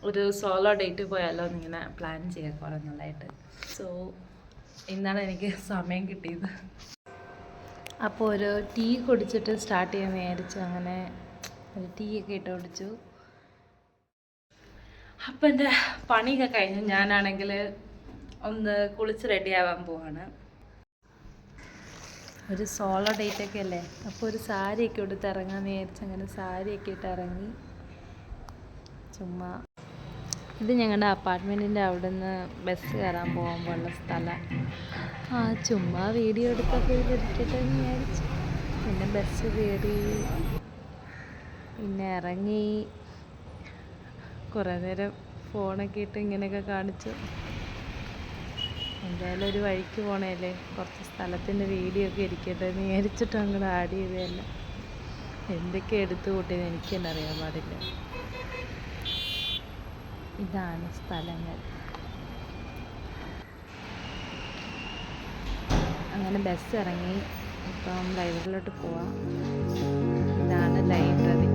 ഒരു solo date പോയാലോ എന്നിങ്ങനെ പ്ലാൻ ചെയ്യാം കുറേ നാളായിട്ട്. സോ ഇന്നാണ് എനിക്ക് സമയം കിട്ടിയത്. അപ്പോൾ ഒരു ടീ കുടിച്ചിട്ട് സ്റ്റാർട്ട് ചെയ്യാൻ വിചാരിച്ചു. അങ്ങനെ ഒരു ടീ ഒക്കെ ഇട്ട് കുടിച്ചു. അപ്പം എൻ്റെ പണിയൊക്കെ കഴിഞ്ഞു. ഞാനാണെങ്കിൽ ഒന്ന് കുളിച്ച് റെഡിയാവാൻ പോവാണ്. ഒരു സോളോ ഡേറ്റൊക്കെ അല്ലേ, അപ്പോൾ ഒരു സാരിയൊക്കെ എടുത്ത് ഇറങ്ങാമെന്ന് വിചാരിച്ചു. അങ്ങനെ സാരിയൊക്കെ ഇട്ട് ഇറങ്ങി. ചുമ്മാ ഇത് ഞങ്ങളുടെ അപ്പാർട്ട്മെൻറ്റിൻ്റെ അവിടെ നിന്ന് ബസ് കയറാൻ പോകുമ്പോഴുള്ള സ്ഥലം. ചുമ്മാ വീഡിയോ എടുത്തൊക്കെ ഇരിക്കട്ടെ എന്ന് വിചാരിച്ചു. പിന്നെ ബസ് കയറി, പിന്നെ ഇറങ്ങി. കുറേ നേരം ഫോണൊക്കെ ഇട്ട് ഇങ്ങനെയൊക്കെ കാണിച്ചു. എന്തായാലും ഒരു വഴിക്ക് പോണേല്ലേ, കുറച്ച് സ്ഥലത്തിൻ്റെ വീഡിയോ ഒക്കെ ഇരിക്കട്ടെ എന്ന് വിചാരിച്ചിട്ട് അങ്ങോട്ട് ആഡ് ചെയ്തതല്ല. എന്തൊക്കെ എടുത്തു കൂട്ടിയെന്ന് എനിക്ക് തന്നെ അറിയാൻ പാടില്ല. ഇതാണ് സ്ഥലങ്ങൾ. അങ്ങനെ ബസ് ഇറങ്ങി. ഇപ്പം ലൈബ്രറിയിലോട്ട് പോവാം. ഇതാണ് ലൈബ്രറി.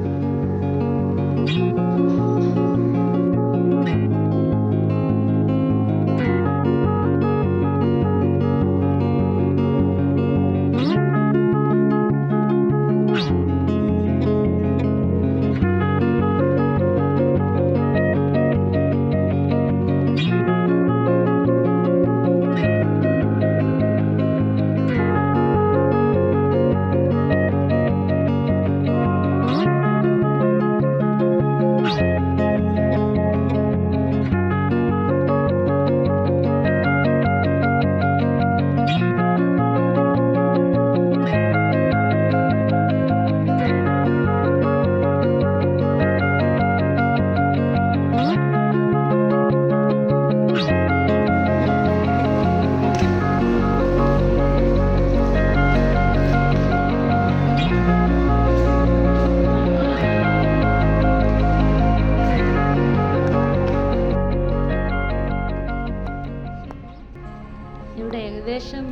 ഇവിടെ ഏകദേശം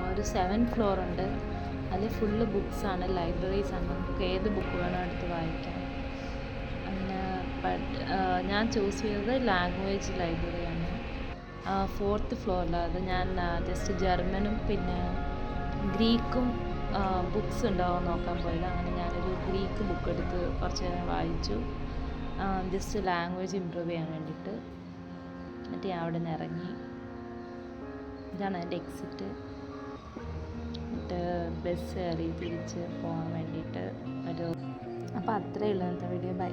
ഒരു 7 ഫ്ലോർ ഉണ്ട്. അതിൽ ഫുള്ള് ബുക്സാണ്, ലൈബ്രറീസാണ്. നമുക്ക് ഏത് ബുക്ക് വേണോ എടുത്ത് വായിക്കാം. അങ്ങനെ ഞാൻ ചൂസ് ചെയ്തത് ലാംഗ്വേജ് ലൈബ്രറിയാണ്. 4th ഫ്ലോറിലാണ്. അത് ഞാൻ ജസ്റ്റ് ജർമ്മനും പിന്നെ ഗ്രീക്കും ബുക്സ് ഉണ്ടാവും നോക്കാൻ പോയത്. അങ്ങനെ ഞാനൊരു ഗ്രീക്ക് ബുക്ക് എടുത്ത് കുറച്ച് നേരം വായിച്ചു, ജസ്റ്റ് ലാംഗ്വേജ് ഇമ്പ്രൂവ് ചെയ്യാൻ വേണ്ടിയിട്ട്. എന്നിട്ട് ഞാൻ അവിടെ നിന്ന് ഇറങ്ങി. ഇതാണ് എൻ്റെ എക്സിറ്റ്. എന്നിട്ട് ബസ് കയറി തിരിച്ച് പോകാൻ വേണ്ടിയിട്ട് അപ്പോൾ അത്രയേ ഉള്ളൂ ഇന്നത്തെ വീഡിയോ. ബൈ.